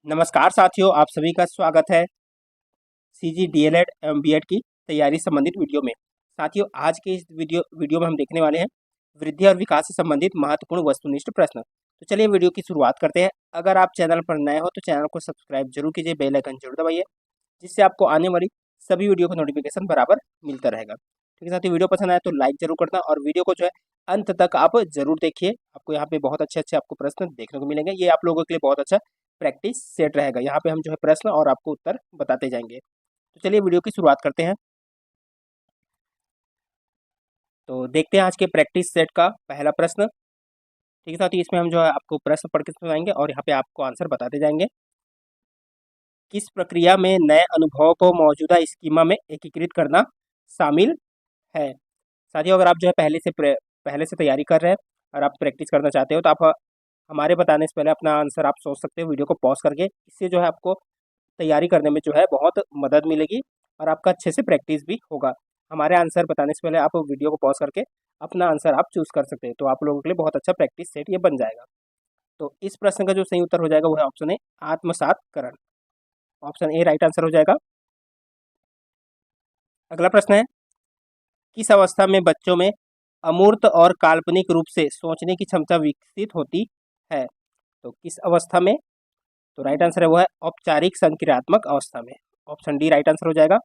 नमस्कार साथियों, आप सभी का स्वागत है सीजी डीएलएड एवं बीएड की तैयारी संबंधित वीडियो में। साथियों, आज के इस वीडियो में हम देखने वाले हैं वृद्धि और विकास से संबंधित महत्वपूर्ण वस्तुनिष्ठ प्रश्न। तो चलिए वीडियो की शुरुआत करते हैं। अगर आप चैनल पर नए हो तो चैनल को सब्सक्राइब जरूर कीजिए, बेल आइकन जरूर दबाइए, जिससे आपको आने वाली सभी वीडियो का नोटिफिकेशन बराबर मिलता रहेगा। ठीक है साथियों, वीडियो पसंद आए तो लाइक जरूर करना और वीडियो को जो है अंत तक आप जरूर देखिए। आपको यहाँ पे बहुत अच्छे आपको प्रश्न देखने को मिलेंगे। ये आप लोगों के लिए बहुत अच्छा प्रैक्टिस सेट रहेगा। यहाँ पे हम जो है प्रश्न और आपको उत्तर बताते जाएंगे। तो चलिए वीडियो की शुरुआत करते हैं। तो देखते हैं आज के प्रैक्टिस सेट का पहला प्रश्न। ठीक है साथियों, इसमें हम जो है आपको प्रश्न पढ़ के सुनाएंगे और यहाँ पे आपको आंसर बताते जाएंगे। किस प्रक्रिया में नए अनुभव को मौजूदा स्कीमा में एकीकृत करना शामिल है? साथियों, अगर आप जो है पहले से तैयारी कर रहे हैं और आप प्रैक्टिस करना चाहते हो तो आप हमारे बताने से पहले अपना आंसर आप सोच सकते हो वीडियो को पॉज करके। इससे जो है आपको तैयारी करने में जो है बहुत मदद मिलेगी और आपका अच्छे से प्रैक्टिस भी होगा। हमारे आंसर बताने से पहले आप वीडियो को पॉज करके अपना आंसर आप चूज कर सकते हैं, तो आप लोगों के लिए बहुत अच्छा प्रैक्टिस सेट ये बन जाएगा। तो इस प्रश्न का जो सही उत्तर हो जाएगा वो है ऑप्शन ए, आत्मसातकरण। ऑप्शन ए राइट आंसर हो जाएगा। अगला प्रश्न है, किस अवस्था में बच्चों में अमूर्त और काल्पनिक रूप से सोचने की क्षमता विकसित होती है? तो किस अवस्था में? तो राइट आंसर है वो है औपचारिक संक्रियात्मक अवस्था में। ऑप्शन डी राइट आंसर हो जाएगा।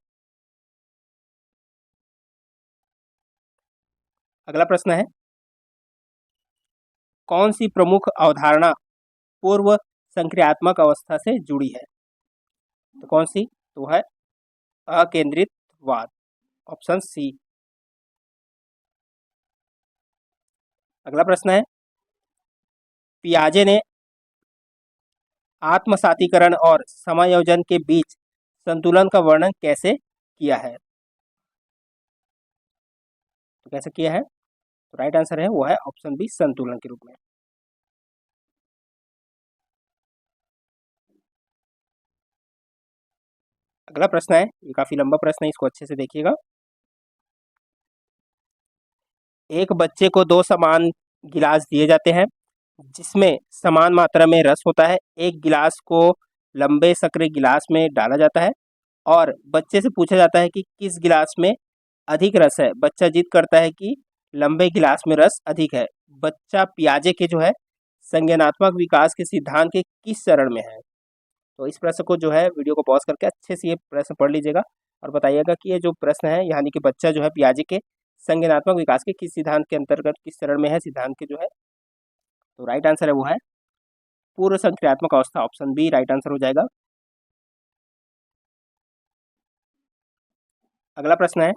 अगला प्रश्न है, कौन सी प्रमुख अवधारणा पूर्व संक्रियात्मक अवस्था से जुड़ी है? तो कौन सी? तो है अकेंद्रितवाद। Option C. अगला प्रश्न है, पियाजे ने आत्मसातीकरण और समायोजन के बीच संतुलन का वर्णन कैसे किया है? तो कैसे किया है? तो राइट आंसर है वो है ऑप्शन बी, संतुलन के रूप में। अगला प्रश्न है, ये काफी लंबा प्रश्न है, इसको अच्छे से देखिएगा। एक बच्चे को दो समान गिलास दिए जाते हैं जिसमें समान मात्रा में रस होता है। एक गिलास को लंबे सकरे गिलास में डाला जाता है और बच्चे से पूछा जाता है कि किस गिलास में अधिक रस है। बच्चा जिद करता है कि लंबे गिलास में रस अधिक है। बच्चा पियाजे के जो है संज्ञानात्मक विकास के सिद्धांत के किस चरण में है? तो इस प्रश्न को जो है वीडियो को पॉज करके अच्छे से ये प्रश्न पढ़ लीजिएगा और बताइएगा कि ये जो प्रश्न है यानी कि बच्चा जो है पियाजे के संज्ञानात्मक विकास के किस सिद्धांत के अंतर्गत किस चरण में है, सिद्धांत के जो है। तो राइट आंसर है वो है पूर्व संक्रियात्मक अवस्था। ऑप्शन बी राइट आंसर हो जाएगा। अगला प्रश्न है,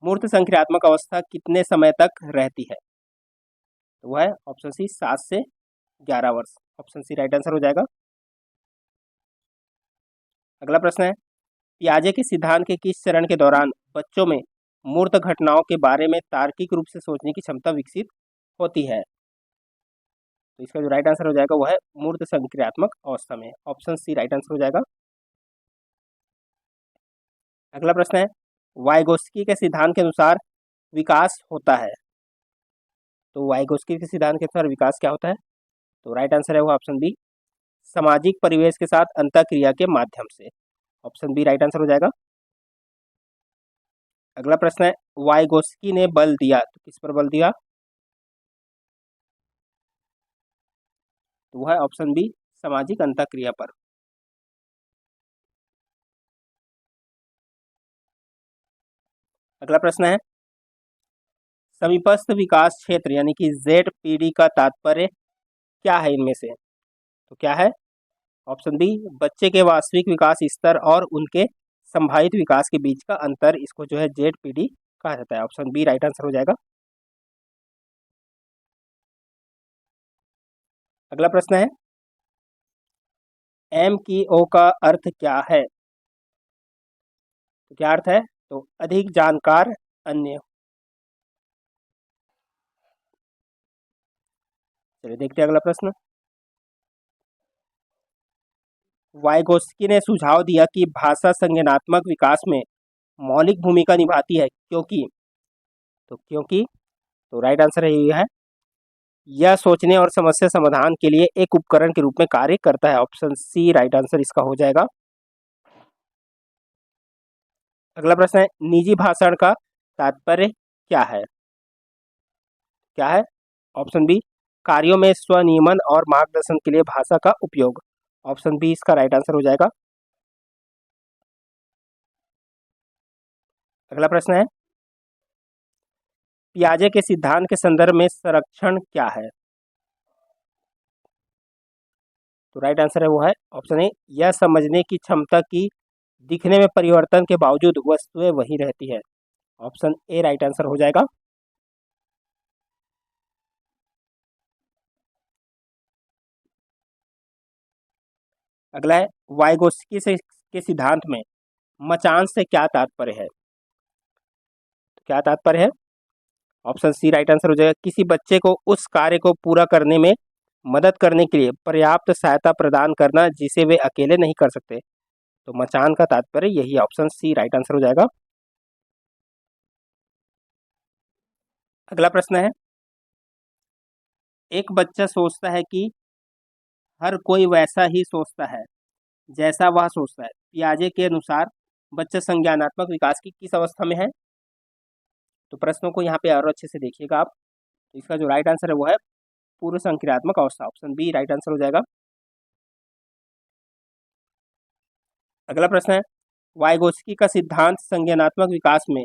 मूर्त संक्रियात्मक अवस्था कितने समय तक रहती है? तो वो है ऑप्शन सी, 7 से 11 वर्ष। ऑप्शन सी राइट आंसर हो जाएगा। अगला प्रश्न है, पियाजे के सिद्धांत के किस चरण के दौरान बच्चों में मूर्त घटनाओं के बारे में तार्किक रूप से सोचने की क्षमता विकसित होती है? तो इसका जो राइट आंसर हो जाएगा वो है मूर्त संक्रियात्मक अवस्था में। ऑप्शन सी राइट आंसर हो जाएगा। अगला प्रश्न है, वाइगोस्की के सिद्धांत के अनुसार विकास होता है। तो वाइगोस्की के सिद्धांत के अनुसार विकास क्या होता है? तो राइट आंसर है वो ऑप्शन बी, सामाजिक परिवेश के साथ अंतःक्रिया के माध्यम से। ऑप्शन बी राइट आंसर हो जाएगा। अगला प्रश्न है, वाइगोस्की ने बल दिया, तो किस पर बल दिया? तो वो है ऑप्शन बी, सामाजिक अंतःक्रिया पर। अगला प्रश्न है, समीपस्थ विकास क्षेत्र यानी कि ZPD का तात्पर्य क्या है इनमें से? तो क्या है? ऑप्शन बी, बच्चे के वास्तविक विकास स्तर और उनके संभावित विकास के बीच का अंतर, इसको जो है ZPD कहा जाता है। ऑप्शन बी राइट आंसर हो जाएगा। अगला प्रश्न है, MQ का अर्थ क्या है? तो क्या अर्थ है? तो अधिक जानकार अन्य। चलिए देखते हैं अगला प्रश्न। वाइगोस्की ने सुझाव दिया कि भाषा संज्ञानात्मक विकास में मौलिक भूमिका निभाती है क्योंकि। तो क्योंकि, तो राइट आंसर है ये है यह सोचने और समस्या समाधान के लिए एक उपकरण के रूप में कार्य करता है। ऑप्शन सी राइट आंसर इसका हो जाएगा। अगला प्रश्न है, निजी भाषण का तात्पर्य क्या है? क्या है? ऑप्शन बी, कार्यों में स्वनियमन और मार्गदर्शन के लिए भाषा का उपयोग। ऑप्शन बी इसका राइट आंसर हो जाएगा। अगला प्रश्न है, पियाजे के सिद्धांत के संदर्भ में संरक्षण क्या है? तो राइट आंसर है वो है ऑप्शन ए, यह समझने की क्षमता की दिखने में परिवर्तन के बावजूद वस्तुएं वही रहती है। ऑप्शन ए राइट आंसर हो जाएगा। अगला है, वाइगोत्स्की से के सिद्धांत में मचान से क्या तात्पर्य है? तो क्या तात्पर्य है? ऑप्शन सी राइट आंसर हो जाएगा, किसी बच्चे को उस कार्य को पूरा करने में मदद करने के लिए पर्याप्त सहायता प्रदान करना जिसे वे अकेले नहीं कर सकते। तो मचान का तात्पर्य यही, ऑप्शन सी राइट आंसर हो जाएगा। अगला प्रश्न है, एक बच्चा सोचता है कि हर कोई वैसा ही सोचता है जैसा वह सोचता है। पियाजे के अनुसार बच्चा संज्ञानात्मक विकास की किस अवस्था में है? तो प्रश्नों को यहाँ पे और अच्छे से देखिएगा आप। तो इसका जो राइट आंसर है वो है पूर्व संक्रियात्मक अवस्था। ऑप्शन बी राइट आंसर हो जाएगा। अगला प्रश्न है, वाइगोत्स्की का सिद्धांत संज्ञानात्मक विकास में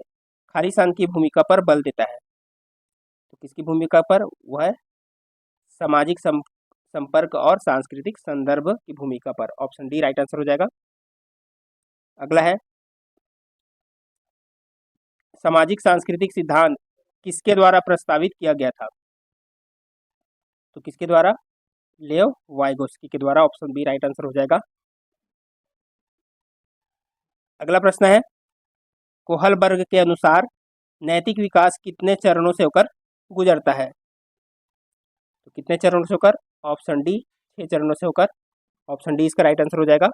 खालिस्तान की भूमिका पर बल देता है। तो किसकी भूमिका पर? वह है सामाजिक संपर्क और सांस्कृतिक संदर्भ की भूमिका पर। ऑप्शन डी राइट आंसर हो जाएगा। अगला है, सामाजिक सांस्कृतिक सिद्धांत किसके द्वारा प्रस्तावित किया गया था? तो किसके द्वारा? लेव वाइगोत्स्की के द्वारा। ऑप्शन बी राइट आंसर हो जाएगा। अगला प्रश्न है, कोहलबर्ग के अनुसार नैतिक विकास कितने चरणों से होकर गुजरता है? तो कितने चरणों से होकर? ऑप्शन डी 6 चरणों से होकर। ऑप्शन डी इसका राइट आंसर हो जाएगा।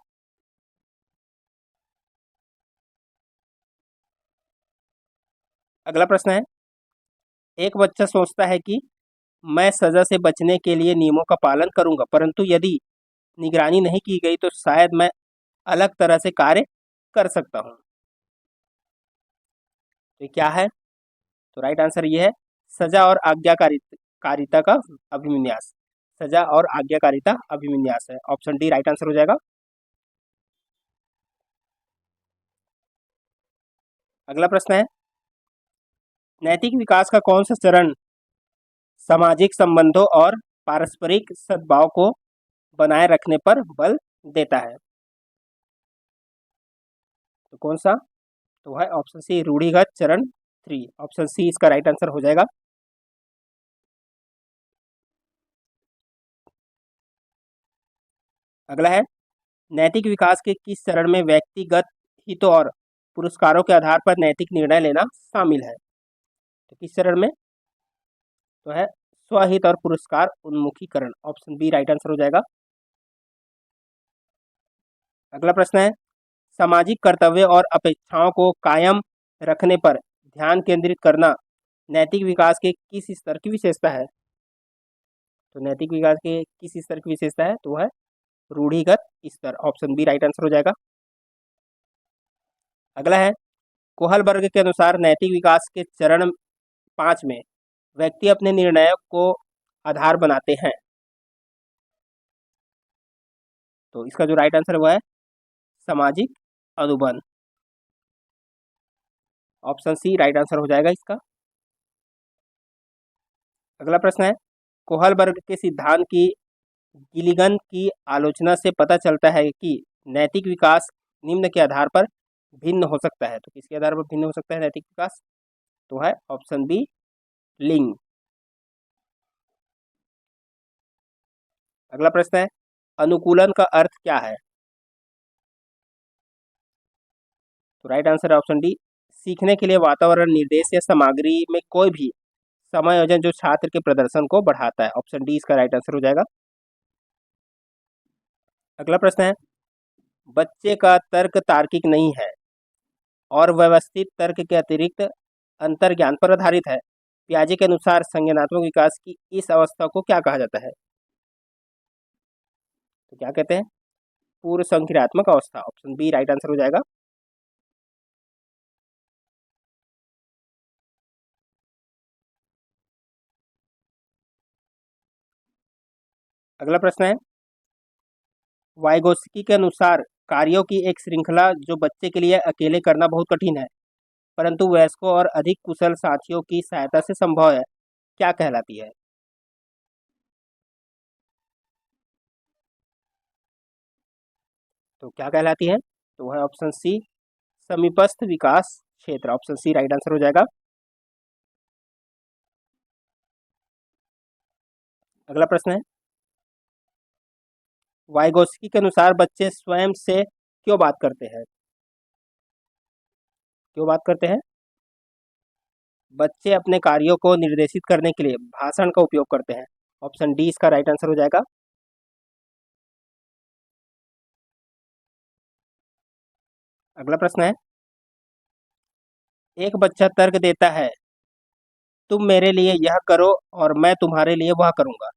अगला प्रश्न है, एक बच्चा सोचता है कि मैं सजा से बचने के लिए नियमों का पालन करूंगा, परंतु यदि निगरानी नहीं की गई तो शायद मैं अलग तरह से कार्य कर सकता हूं। तो क्या है? तो राइट आंसर ये है सजा और आज्ञाकारिता का अभिविन्यास। सजा और आज्ञाकारिता अभिविन्यास है। ऑप्शन डी राइट आंसर हो जाएगा। अगला प्रश्न है, नैतिक विकास का कौन सा चरण सामाजिक संबंधों और पारस्परिक सद्भाव को बनाए रखने पर बल देता है? तो कौन सा? तो है ऑप्शन सी रूढ़िगत चरण 3। ऑप्शन सी इसका राइट आंसर हो जाएगा। अगला है, नैतिक विकास के किस चरण में व्यक्तिगत हितों और पुरस्कारों के आधार पर नैतिक निर्णय लेना शामिल है? तो किस चरण में? तो है स्वहित और पुरस्कार उन्मुखीकरण। ऑप्शन बी राइट आंसर हो जाएगा। अगला प्रश्न है, सामाजिक कर्तव्य और अपेक्षाओं को कायम रखने पर ध्यान केंद्रित करना नैतिक विकास के किस स्तर की विशेषता है? तो नैतिक विकास के किस स्तर की विशेषता है? तो वह है रूढ़िगत स्तर। ऑप्शन बी राइट आंसर हो जाएगा। अगला है, कोहलबर्ग के अनुसार नैतिक विकास के चरण 5 में व्यक्ति अपने निर्णयों को आधार बनाते हैं। तो इसका जो राइट आंसर है वह है सामाजिक अनुबंध। ऑप्शन सी राइट आंसर हो जाएगा इसका। अगला प्रश्न है, कोहलबर्ग के सिद्धांत की गिलिगन की आलोचना से पता चलता है कि नैतिक विकास निम्न के आधार पर भिन्न हो सकता है। तो किसके आधार पर भिन्न हो सकता है नैतिक विकास? तो है ऑप्शन बी लिंग। अगला प्रश्न है, अनुकूलन का अर्थ क्या है? तो राइट आंसर है ऑप्शन डी, सीखने के लिए वातावरण, निर्देश या सामग्री में कोई भी समायोजन जो छात्र के प्रदर्शन को बढ़ाता है। ऑप्शन डी इसका राइट आंसर हो जाएगा। अगला प्रश्न है, बच्चे का तर्क तार्किक नहीं है और व्यवस्थित तर्क के अतिरिक्त अंतर्ज्ञान पर आधारित है। पियाजे के अनुसार संज्ञानात्मक विकास की इस अवस्था को क्या कहा जाता है? तो क्या कहते हैं? पूर्व संक्रियात्मक अवस्था। ऑप्शन बी राइट आंसर हो जाएगा। अगला प्रश्न है, वाइगोत्स्की के अनुसार कार्यों की एक श्रृंखला जो बच्चे के लिए अकेले करना बहुत कठिन है परंतु वयस्कों और अधिक कुशल साथियों की सहायता से संभव है, क्या कहलाती है? तो क्या कहलाती है? तो है ऑप्शन सी समीपस्थ विकास क्षेत्र। ऑप्शन सी राइट आंसर हो जाएगा। अगला प्रश्न है, वाइगोत्स्की के अनुसार बच्चे स्वयं से क्यों बात करते हैं? क्यों बात करते हैं? बच्चे अपने कार्यों को निर्देशित करने के लिए भाषण का उपयोग करते हैं। ऑप्शन डी इसका राइट आंसर हो जाएगा। अगला प्रश्न है, एक बच्चा तर्क देता है, तुम मेरे लिए यह करो और मैं तुम्हारे लिए वह करूंगा।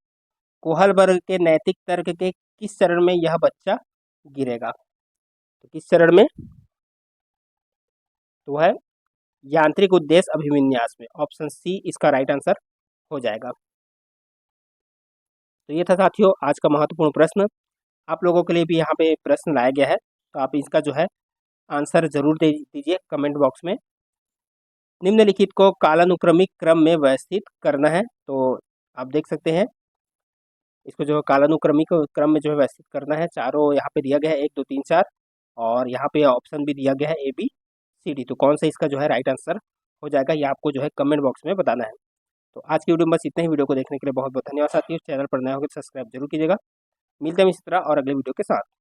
कोहल वर्ग के नैतिक तर्क के किस चरण में यह बच्चा गिरेगा? तो किस चरण में? तो है यांत्रिक उद्देश्य अभिविन्यास में। ऑप्शन सी इसका राइट आंसर हो जाएगा। तो ये था साथियों आज का महत्वपूर्ण प्रश्न। आप लोगों के लिए भी यहाँ पे प्रश्न लाया गया है, तो आप इसका जो है आंसर जरूर दे दीजिए कमेंट बॉक्स में। निम्नलिखित को कालानुक्रमिक क्रम में व्यवस्थित करना है, तो आप देख सकते हैं इसको जो कालानुक्रमिक क्रम में जो है व्यवस्थित करना है। चारों यहाँ पे दिया गया है 1 2 3 4 और यहाँ पे ऑप्शन भी दिया गया है ABCD। तो कौन सा इसका जो है राइट आंसर हो जाएगा ये आपको जो है कमेंट बॉक्स में बताना है। तो आज की वीडियो में बस इतने ही। वीडियो को देखने के लिए बहुत बहुत धन्यवाद साथियों। चैनल पर नए होकर सब्सक्राइब जरूर कीजिएगा। मिलते हैं इसी तरह और अगले वीडियो के साथ।